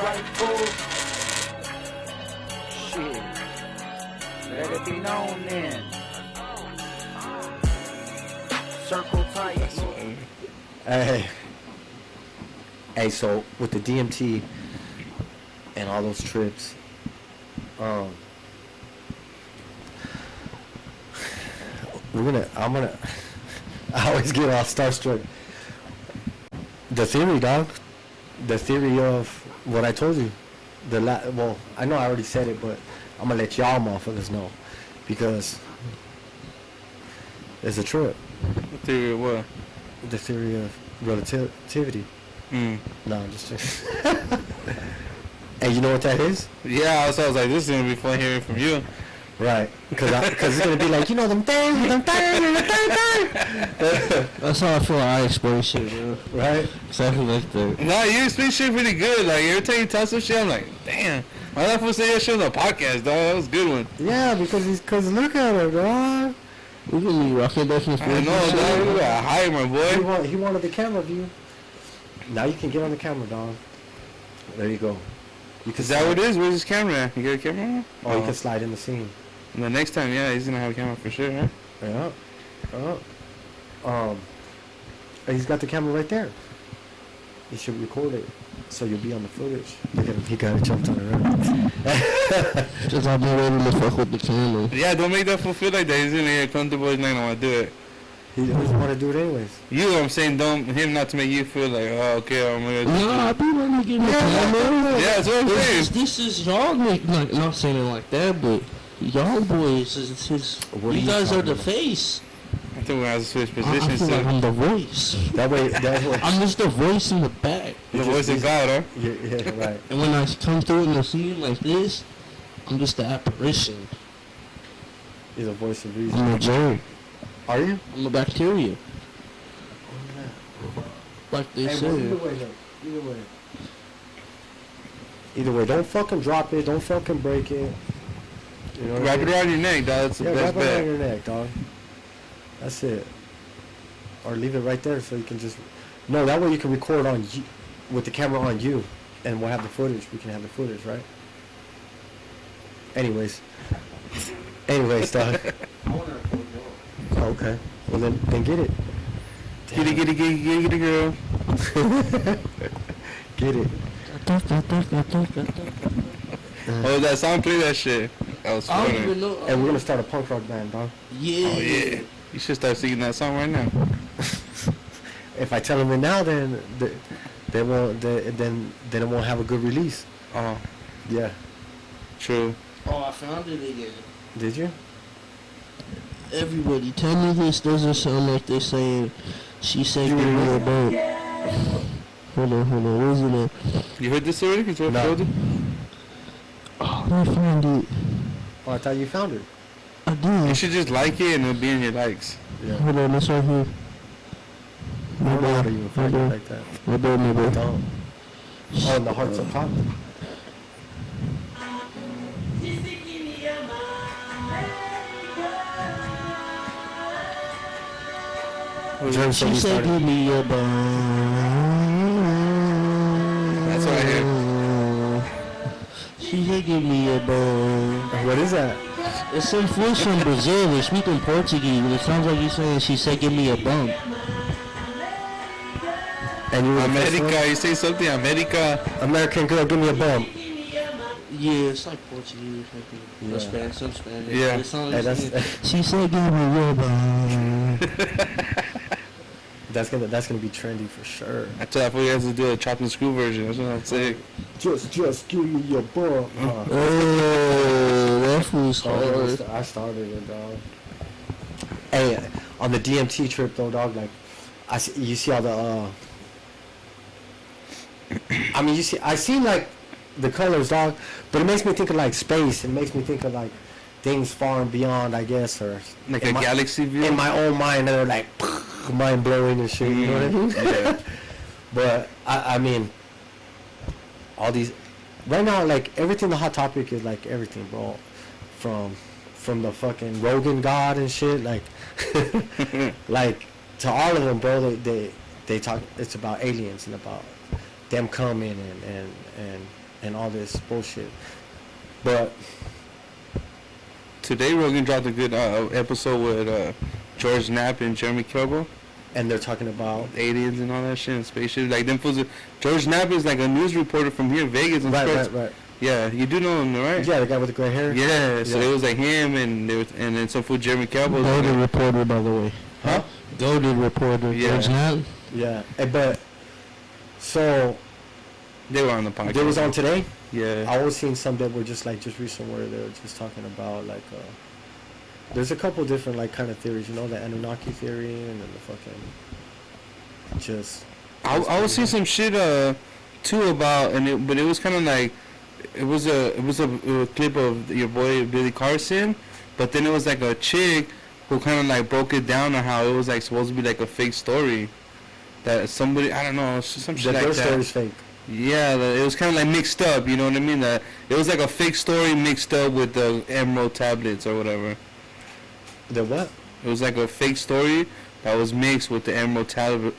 right, fool? Shit. Let it be known then. Circle tight. Hey, so with the DMT and all those trips, I always get all starstruck. The theory, dog. The theory of what I told you. Well, I know I already said it, but I'm gonna let y'all motherfuckers know because it's a trip. The theory of what? The theory of relativity. No, I'm just joking. Hey, you know what that is? Yeah, so I was like, this is gonna be fun hearing from you. Right, because it's gonna be like, you know, them things. That's how I feel. I explain shit, bro. Right? Exactly like that. No, you explain shit pretty good. Like every time you tell some shit, I'm like, damn. Why that fool say that shit on the podcast, dog? That was a good one. Yeah, because look at her, dog. Look at me rocking back and forth. I know, dog. You got high, my boy. He wanted the camera view. Now you can get on the camera, dog. There you go. You can. Is that what it is? Where's his camera at? You got a camera? Oh, you can slide in the scene. And the next time, yeah, he's gonna have a camera for sure, huh? Yeah. He's got the camera right there. He should record it, so you'll be on the footage. Look at him, he got it jumped on it, right? Just I've been ready to fuck with the camera. Yeah, don't make that fool feel like that. He's gonna get comfortable. He's not gonna want to do it. He doesn't want to do it anyways. You, I'm saying, him not to make you feel like, oh, okay, I'm gonna do No, I be ready to get my camera. Yeah, that's what I'm saying. This is y'all, like, not saying it like that, but y'all boys, you guys are the face. I think we're gonna have to switch I positions. feel like I'm the voice. That way. I'm just the voice in the back. The voice of God, huh? Yeah, right. And when I come through in the scene like this, I'm just the apparition. He's a voice of reason. I'm a germ. Are you? I'm a bacteria. Like they say. Either way, don't fucking drop it. Don't fucking break it. You know Wrap it around your neck, dog. That's the best wrap it bet. around your neck, dog. That's it. Or leave it right there so you can just. No, that way you can record on you, with the camera on you, and we'll have the footage. We can have the footage, right? Anyways, dog. Okay. Well then get it. Get it, girl. Get it. Oh, that song, play that shit. That was I don't funny. even know. And we're gonna start a punk rock band, dog. Yeah. Oh, yeah. You should start singing that song right now. If I tell them it now, then they won't. Then it won't have a good release. Oh, Yeah. true. Oh, I found it again. Did you? Everybody, tell me this doesn't sound like they're saying, she said give me a boat. Hold on, where's it at? You heard this already? Cause No. no. Oh, I found it. Oh, I thought you found it. I You did. should just like it and it'll be in your likes. Yeah. Hold on, it's right here. I don't know how to even find it like that. My bad, my bad. Don't. Oh, and the hearts up top. Germ She said give me a bone. That's what I hear. She said give me a bone. What is that? It's some voice from Brazil. They're speaking Portuguese, but it sounds like he's saying she said give me a bump. And you were the first America, you say something, America. one? American girl, give me a bump. Yeah, it's like Portuguese, Yeah. Spanish, some Spanish. Yeah. It sounds Hey, like she said give me a bump. That's gonna be trendy for sure. I tell that fool he has to do a chop and screw version. That's what I'm saying. Just give me your bump. Oh, that fool's hard. I started it, dog. Hey, on the DMT trip though, dog, like, you see all the, I mean, I see like the colors, dog, but it makes me think of like space. It makes me think of like things far and beyond, I guess, or Like a galaxy view. in my own mind, and they're like mind blowing and shit. You know what I mean? Yeah. But I mean, all these right now, like everything. The hot topic is like everything, bro. From the fucking Rogan God and shit, like, like to all of them, bro. They talk. It's about aliens and about them coming and and all this bullshit. But Today Rogan dropped a good episode with George Knapp and Jeremy Corbell. and they're talking about Aliens and all that shit and spaceship. Like them fools. George Knapp is like a news reporter from here, Vegas. And right. Yeah, you do know him, right? Yeah, the guy with the gray hair. Yeah. So Yeah. it was like him and and then some fool Jeremy Corbell. Golded reporter, by the way. Huh? Golded reporter. Yeah. George Knapp. Yeah, but so They were on the podcast. they was on today. Yeah. I was seeing some that were just recent where they were just talking about like there's a couple different like kind of theories, you know, the Anunnaki theory and then the fucking just. I was seeing some shit too about but it was kind of like it was a clip of your boy Billy Carson, but then it was like a chick who kind of like broke it down on how it was like supposed to be like a fake story that somebody, I don't know, some shit That like their that. story's fake. Yeah, it was kind of like mixed up, you know what I mean? That it was like a fake story mixed up with the Emerald tablets or whatever. The what? It was like a fake story that was mixed with the Emerald tablet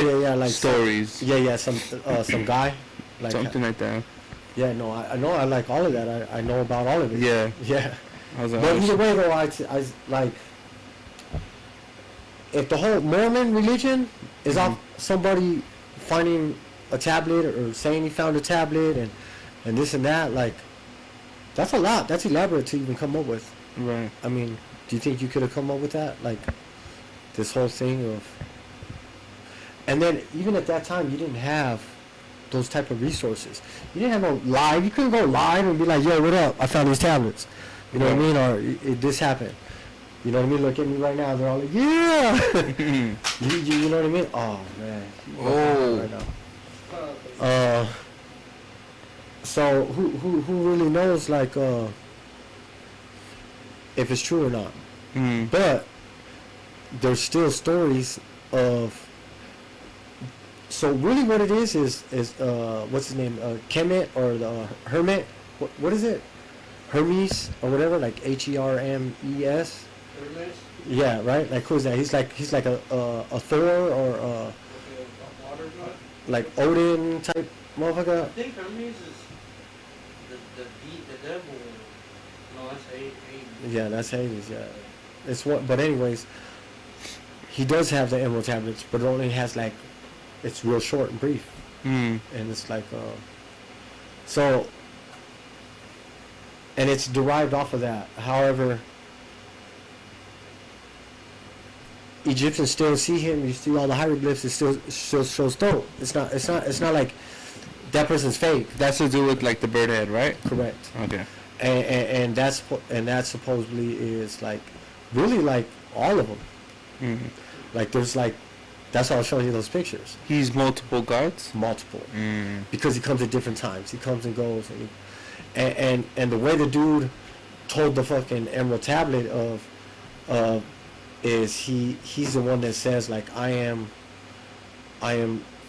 Yeah, like stories, some guy, like something like that. Yeah, no, I know, I like all of that. I know about all of it. Yeah, Yeah. I was like, But oh, either shit. way, though, I like if the whole Mormon religion is off somebody finding a tablet or saying he found a tablet and this and that, like that's a lot. That's elaborate to even come up with. Right. I mean, do you think you could have come up with that? Like this whole thing of, and then even at that time, you didn't have those type of resources. You didn't have no live. You couldn't go live and be like, "Yo, what up? I found these tablets." You know what I mean? Or this happened. You know what I mean? Look at me right now. They're all like, "Yeah." you know what I mean? Oh man. Oh. Right now. So who really knows like if it's true or not? But there's still stories of. So really, what it is what's his name? Kemet or the Hermit? What is it? Hermes or whatever, like Hermes. Hermes? Yeah, right. Like who's that? He's like a Thor or Water god? like Odin type motherfucker. I think Hermes is the devil. No, that's Hades. Yeah, that's Hades. Yeah, it's what. But anyways, he does have the Emerald tablets, but it only has like, it's real short and brief, and it's like so. And it's derived off of that. However, Egyptians still see him. You see all the hieroglyphs. It still shows Thoth. It's not like that person's fake. That's to do with like the bird head, right? Correct. Okay. And that supposedly is like really like all of them. Like there's like, that's why I'll show you those pictures. He's multiple gods. Multiple. Because he comes at different times. He comes and goes and the way the dude told the fucking Emerald tablet of is he's the one that says like I am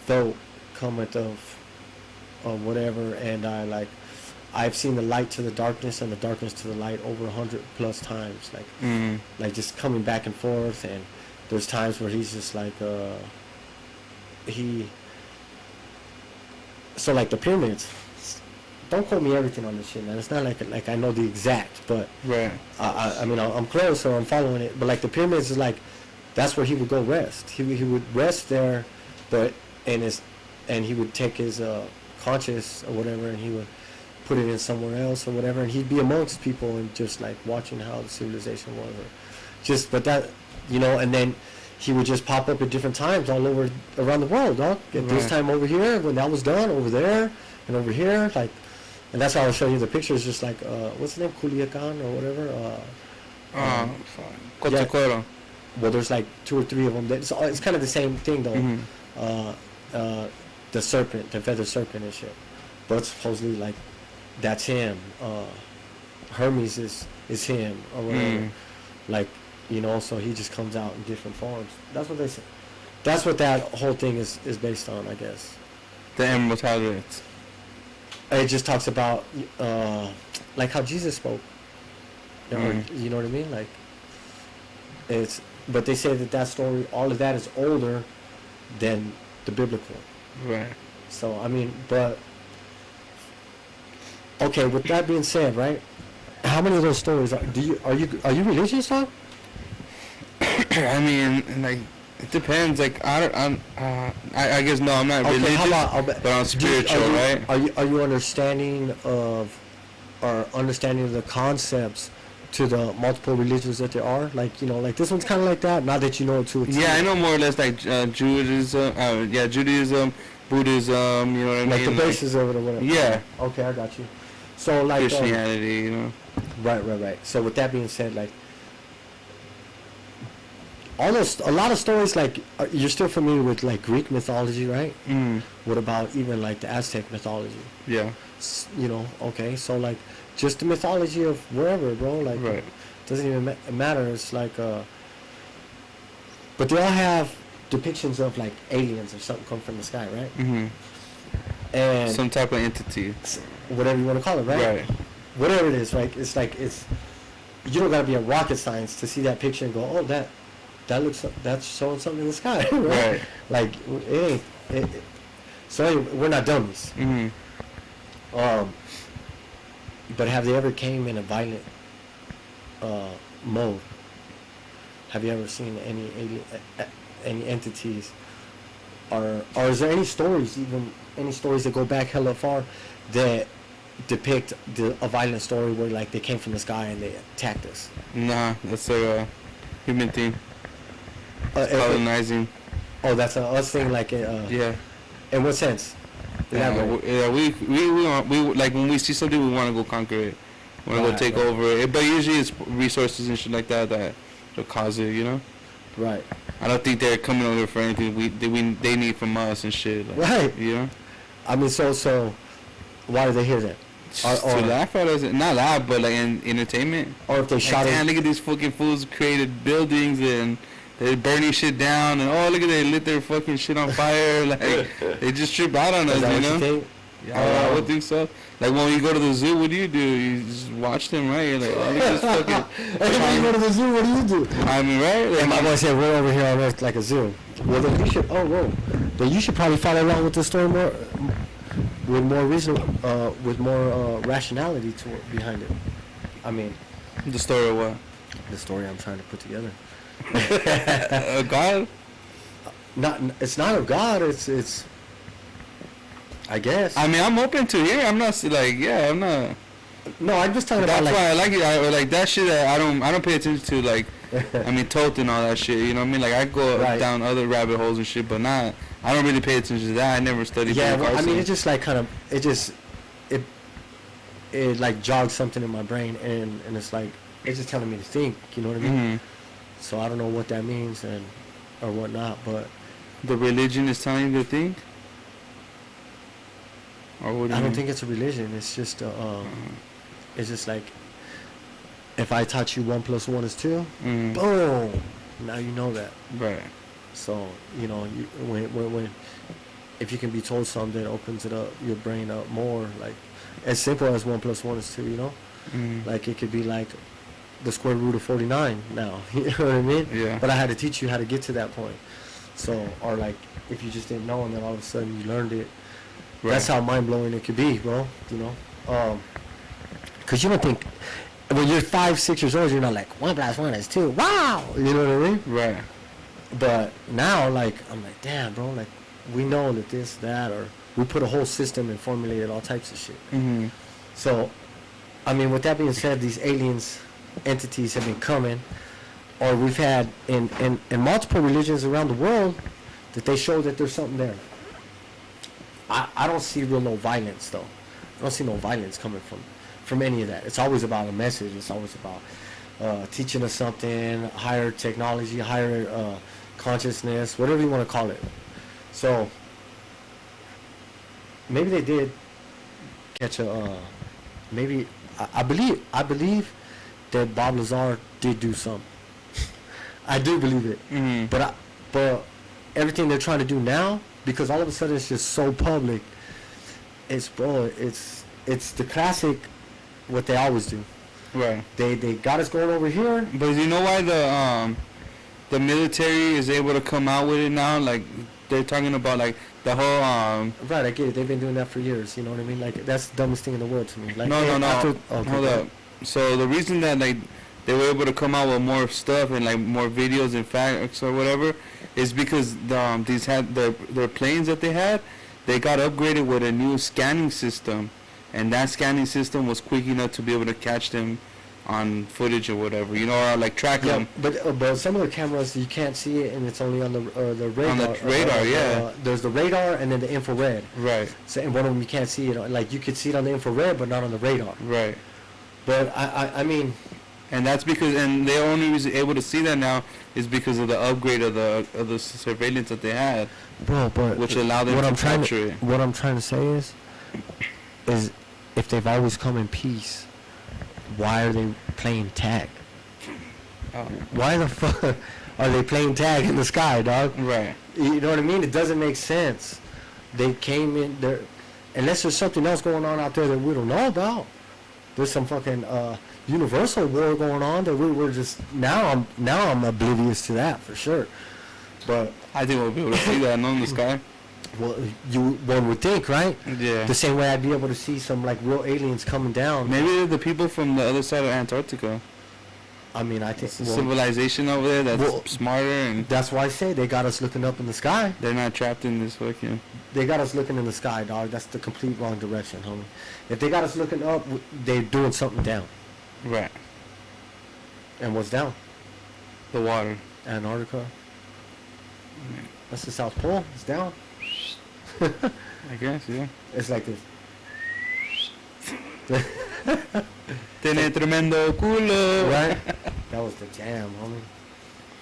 Thoth cometh of whatever, and I've seen the light to the darkness and the darkness to the light over 100+ times, like just coming back and forth. And there's times where he's just like so like the pyramids. Don't quote me everything on this shit, man. It's not like I know the exact, but Right. I mean I'm close, so I'm following it. But like the pyramids is like, that's where he would go rest. He would rest there, but and he would take his conscious or whatever, and he would put it in somewhere else or whatever, and he'd be amongst people and just like watching how the civilization was, or just but that, you know, and then he would just pop up at different times all over around the world, dog. At this time over here, when that was done, over there, and over here, like. And that's why I'll show you the pictures, just like, what's the name? Culiacan or whatever? Cotacuero. Well, there's like 2 or 3 of them. It's kind of the same thing, though. The serpent, the feather serpent and shit. But supposedly, like, that's him. Hermes is him or whatever. Like, you know, so he just comes out in different forms. That's what they say. That's what that whole thing is based on, I guess. The Emerald tablets. It just talks about like how Jesus spoke. You know what I mean? Like but they say that story, all of that is older than the biblical. Right. So I mean, but Okay, with that being said, right? How many of those stories are you religious, Tom? I mean, like, it depends. Like, I guess no, I'm not Okay, religious, how about but I'm spiritual, right? Are you understanding of the concepts to the multiple religions that there are? Like, like this one's kind of like that. Not that you know it to a T. Yeah, I know more or less like Judaism. Judaism, Buddhism. You know what I mean? Like the basis of it or whatever. Yeah. Okay, I got you. So like Christianity, you know. Right. So with that being said, like a lot of stories, like you're still familiar with like Greek mythology, right? Mm. What about even like the Aztec mythology? Yeah. Okay, so like just the mythology of wherever, bro. Like, right. Doesn't even matter. It's like, but they all have depictions of like aliens or something come from the sky, right? Mm-hmm. And some type of entity, whatever you want to call it, right? Right. Whatever it is, right? It's like you don't gotta be a rocket science to see that picture and go, oh, that's showing something in the sky, right? Right. Like it ain't. So anyway, we're not dummies. Mm-hmm. But have they ever came in a violent mode? Have you ever seen any alien, any entities, or is there any stories that go back hella far that depict a violent story where like they came from the sky and they attacked us? Nah, that's a human thing. Colonizing. That's a us thing, like yeah. In what sense? We like when we see something, we want to go conquer it. We want to go take over it. But usually it's resources and shit like that will cause it, you know? Right. I don't think they're coming over for anything they need from us and shit. Like, right. You know? I mean, so why do they hear that? To laugh at us, not laugh, but like in entertainment. Or if they shot damn, look at these fucking fools created buildings and they're burning shit down, and look at they lit their fucking shit on fire. Like they just trip out on us, you know? You think? Yeah, I would think so. Like when you go to the zoo, what do? You just watch them, right? You're like, look at this fucking. When you go to the zoo, what do you do? I mean, right? Like, my boy said, we're over here on Earth like a zoo. Well, then you should. Oh, whoa. Then you should probably follow along with the story more, with more reason, with more rationality behind it. I mean, the story of what? The story I'm trying to put together. God? It's not of God. It's. I guess. I mean, I'm open to it. I'm not like, I'm not. No, I'm just talking about. That's why I like it. I like that shit. I don't pay attention to like. I mean, Thoth and all that shit. You know what I mean? Like I go down other rabbit holes and shit, but not. I don't really pay attention to that. I never studied. Yeah, well, I mean, it just like kind of. It like jogs something in my brain, and it's like it's just telling me to think. You know what I mean? Mm-hmm. So I don't know what that means or whatnot, but the religion is telling you to think. Or what do you I don't mean? think it's a religion. It's just it's just like if I taught you 1 + 1 is 2, boom, now you know that. Right. So when if you can be told something, it opens it up your brain up more. Like as simple as 1 + 1 is 2. You know, like it could be like the square root of 49 now. You know what I mean? Yeah. But I had to teach you how to get to that point. So or like if you just didn't know and then all of a sudden you learned it. Right. That's how mind-blowing it could be, bro. You know? Because you don't think... When you're 5, 6 years old, you're not like, 1 + 1 is 2. Wow! You know what I mean? Right. But now, like, I'm like, damn, bro. Like, we know that this, that, or... We put a whole system and formulated all types of shit. Mm-hmm. So, I mean, with that being said, these entities have been coming. Or we've had in multiple religions around the world that they show that there's something there. I don't see no violence though. I don't see no violence coming from any of that. It's always about a message. It's always about teaching us something, higher technology, higher consciousness, whatever you want to call it. So maybe they did catch maybe I believe that Bob Lazar did do something. I do believe it. Mm-hmm. But everything they're trying to do now, because all of a sudden it's just so public. It's the classic, what they always do. Right. They got us going over here. But you know why the military is able to come out with it now? Like they're talking about like the whole Right, I get it. They've been doing that for years. You know what I mean? Like that's the dumbest thing in the world to me. Like no. okay, Hold up. So the reason that like they were able to come out with more stuff and like more videos and facts or whatever is because these had their planes that they had, they got upgraded with a new scanning system, and that scanning system was quick enough to be able to catch them on footage or whatever, you know, or like track them. But some of the cameras you can't see it, and it's only on the radar. On the radar, yeah. There's the radar and then the infrared. Right. So and one of them you can't see it. Like you could see it on the infrared, but not on the radar. Right. But I mean. And that's because, and they're only able to see that now is because of the upgrade of the surveillance that they had, Bro, but which allowed them to capture it. What I'm trying to say is if they've always come in peace, why are they playing tag? Oh. Why the fuck are they playing tag in the sky, dog? Right. You know what I mean? It doesn't make sense. They came in there, unless there's something else going on out there that we don't know about. There's some fucking universal war going on that we're just now I'm oblivious to that for sure. But I think we'll be able to see that in the sky. Well, one would think, right? Yeah. The same way I'd be able to see some like real aliens coming down. Maybe they're the people from the other side of Antarctica. I mean, I think Civilization over there that's smarter, and that's why I say they got us looking up in the sky. they're not trapped in this fucking. They got us looking in the sky, dog. That's the complete wrong direction, homie. If they got us looking up, they're doing something down. Right. And what's down? The water. Antarctica. That's the South Pole. It's down. I guess, yeah. It's like this. Tiene tremendo culo. Right? That was the jam, homie.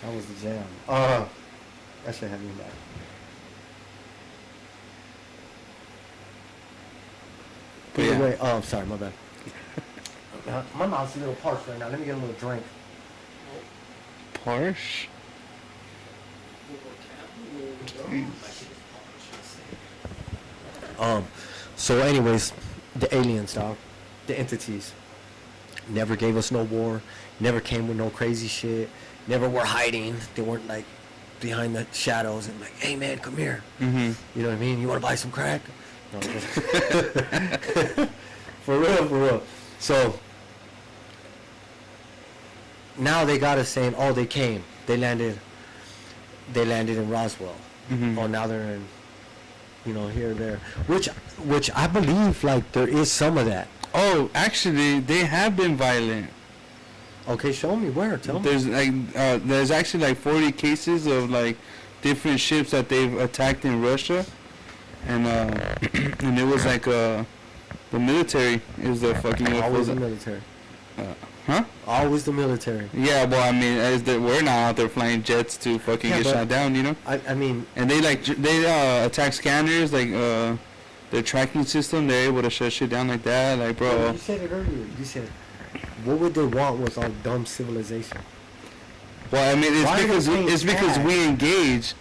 That was the jam. That should have me back. But yeah. Anyway, I'm sorry, my bad. My mouth's a little parched right now. Let me get a little drink. Porsche. So anyways, the aliens, dog, the entities, never gave us no war, never came with no crazy shit, never were hiding. They weren't like behind the shadows and like, hey man, come here. Mm-hmm. You know what I mean? You want to buy some crack? No, for real. So now they got us saying, oh, they came, they landed in Roswell. Mm-hmm. Oh, now they're in, you know, here or there, which I believe like there is some of that. Oh, actually, they have been violent. Okay, show me where. Tell me. There's like there's actually like 40 cases of like different ships that they've attacked in Russia, and and it was like the military is the fucking Always the military. Huh? Always the military. Yeah, well, I mean, we're not out there flying jets to fucking get shot down, you know. I mean. And they attack scanners, like their tracking system. They're able to shut shit down like that, like bro. You said it earlier. You said, what would they want with our dumb civilization? Well, I mean, it's because we engage.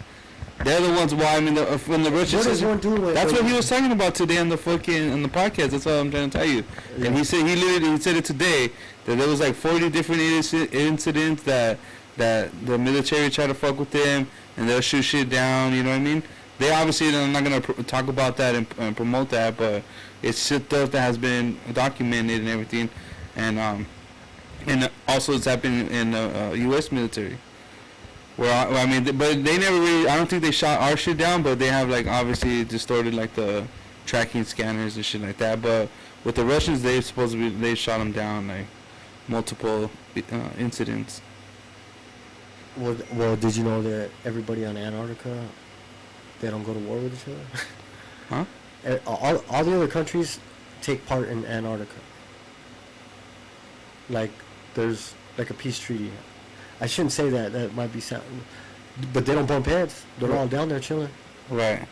They're the ones. Well, I mean, when the Russians. What is one doing? That's what he was talking about today on the podcast. That's what I'm trying to tell you. Yeah. And he said he said it today that there was like 40 different incidents that the military tried to fuck with them and they'll shoot shit down. You know what I mean? They obviously are not gonna talk about that and promote that, but it's shit stuff that has been documented and everything, and also it's happened in the U.S. military. Where I mean, but they never really. I don't think they shot our shit down, but they have like obviously distorted like the tracking scanners and shit like that. But with the Russians, they shot them down like multiple incidents. Well, did you know that everybody on Antarctica, they don't go to war with each other? Huh? All the other countries take part in Antarctica. Like there's like a peace treaty. I shouldn't say that. That might be sound, but they don't bump heads. They're all down there chilling. Right.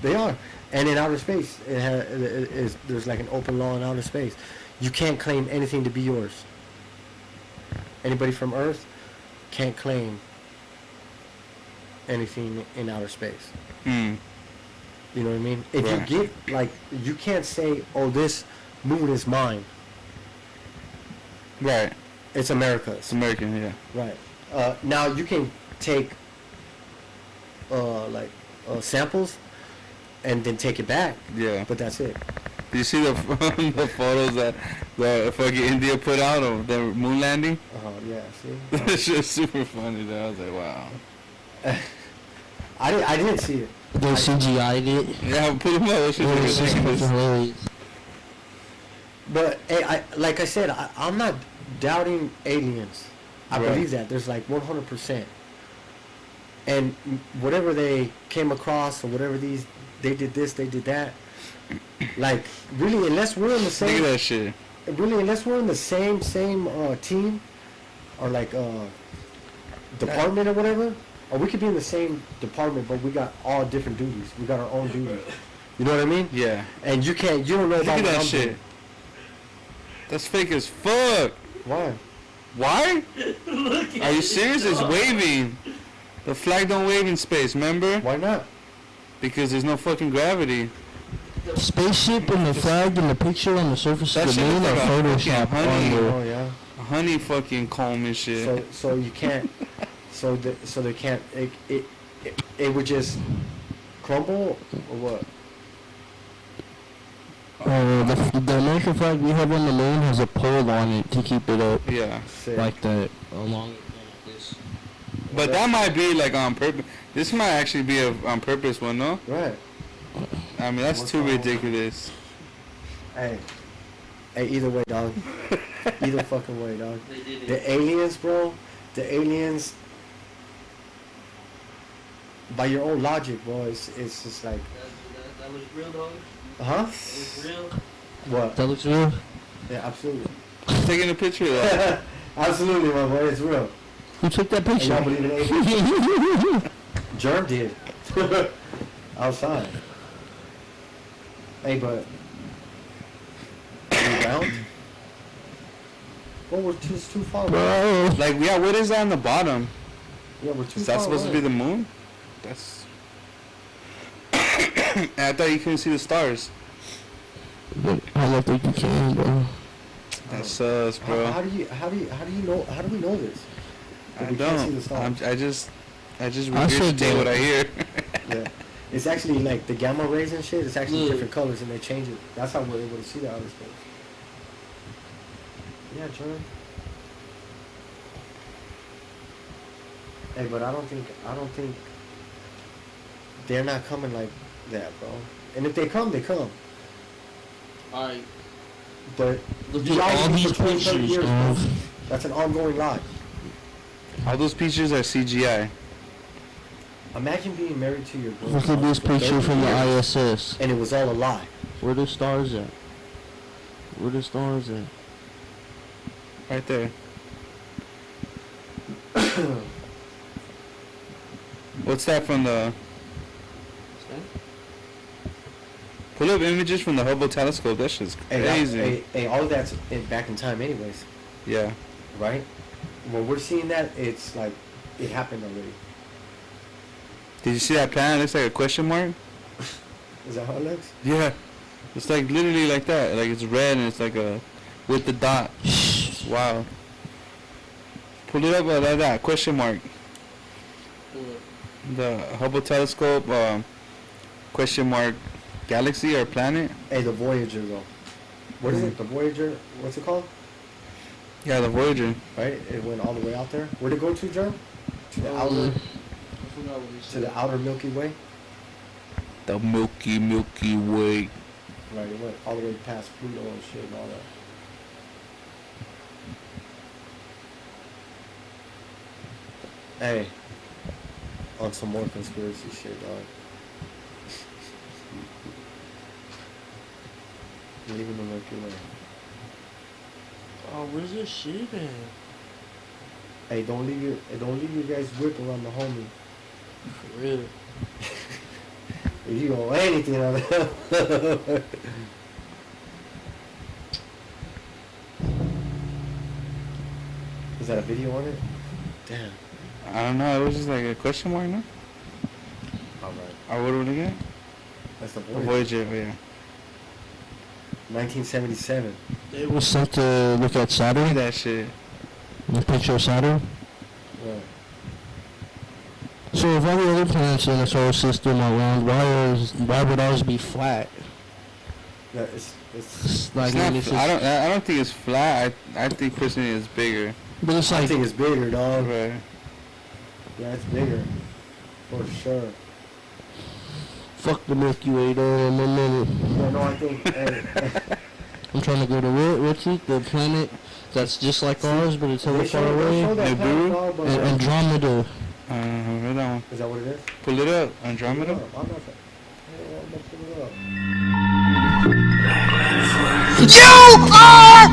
They are. And in outer space, there's like an open law in outer space. You can't claim anything to be yours. Anybody from Earth can't claim anything in outer space. Hmm. You know what I mean? If right. you get, like, you can't say, oh, this moon is mine. Right. It's America's. It's American, yeah. Right. Now, you can take samples, and then take it back. Yeah. But that's it. Do you see the the photos that the fucking India put out of the moon landing? Yeah. See. That shit's super funny. Though. I was like, wow. I didn't see it. They CGI'd it. Yeah, put them up. That shit It was was just fucking ridiculous. hilarious. But hey, like I said, I'm not doubting aliens. I Right. believe that there's like 100%. And whatever they came across, or whatever they did this, they did that. Like really, unless we're in the Look same, at that shit. really, unless we're in the same team, or like department or whatever, or we could be in the same department, but we got all different duties. We got our own duties. You know what I mean? Yeah. And you don't know Look about at what that I'm shit. doing. That's fake as fuck. Why? Why? Are you serious? It's waving. The flag don't wave in space, remember? Why not? Because there's no fucking gravity. The spaceship and the flag and the picture on the surface That of the shit moon looks are like a fucking Photoshop honey. on the... Oh yeah. A honey fucking comb and shit. So you can't. So they can't. It would just crumble or what? The American flag we have on the moon has a pole on it to keep it up Yeah. Sick. like that. Along like this. But that might be like on purpose. This might actually be a on purpose one, no? Right. I mean, that's What's too wrong? ridiculous. Hey, either way, dog. Either fucking way, dog. The aliens, bro. The aliens. By your own logic, bro, it's just like, That was real, dog. huh? That was real. What? That looks real. Yeah, absolutely. Taking a picture of that. Absolutely, my boy. It's real. Who took that And picture? y'all believe in aliens? Germ did. Outside. Hey, but we round? Well, we're just too far away. Bro. Like, yeah, what is that on the bottom? Yeah, we're too Is far that supposed to away. be the moon? That's. I thought you couldn't see the stars. I don't think you can, bro. That sus, bro. How do you know? How do we know this? That I we can't see the don't. stars. I just I said regurgitate that. what I hear. Yeah. It's actually like the gamma rays and shit. It's actually Look. different colors, and they change it. That's how we're able to see the outer space. Yeah, John. Hey, but I don't think they're not coming like that, bro. And if they come, they come. Alright. But Look you at all already these for 20, 30 pictures, years, dog. bro. That's an ongoing lie. All those pictures are CGI. Imagine being married to your girl. Look at this for picture 30 from the years, ISS. and it was all a lie. Where the stars at? Where the stars at? Right there. What's that from the... Pull up images from the Hubble telescope. That shit's crazy. Hey, all of that's back in time anyways, Yeah. right? When we're seeing that, it's like it happened already. Did you see that planet? It looks like a question mark. Is that how it looks? Yeah. It's like literally like that. Like it's red and it's like a... with the dot. Wow. Pull it up like that. Question mark. The Hubble telescope, question mark, galaxy or planet? Hey, the Voyager though. What is it? The Voyager? What's it called? Yeah, the Voyager. Right? It went all the way out there. Where'd it go to, John? To the outer, I forgot what he to said. the outer Milky Way. The Milky Way. Right. It went all the way past Pluto and shit and all that. Hey, on some more conspiracy shit, dog. Leaving the Milky Way. Oh, where's this shit at? Hey, don't leave your guys whip around the homie. For real. If you go anything on that. Is that a video on it? Damn. I don't know. It was just like a question mark, no? Alright. Or what were we looking at? That's the The Voyager. Voyager, oh, yeah. 1977. It was sent to look at Look at Saturn. that shit. The picture of Saturn. Right. So if all the other planets in the solar system are round, why would ours be flat? Yeah, it's It's like It's not, it's I don't think it's flat. I think personally it's bigger. but it's I like think it's bigger, dog. Right. Yeah, it's bigger. For sure. fuck the Milky Way, dog. I'm a minute. Yeah, no, I think. Hey, I'm trying to go to what's it? The planet that's just like ours, but it's hella they far show away. that Nibiru? planet, dog, but And Andromeda. Hold on. is that what it is? Pull it up. Andromeda? I'm not sure. I'm not sure. You are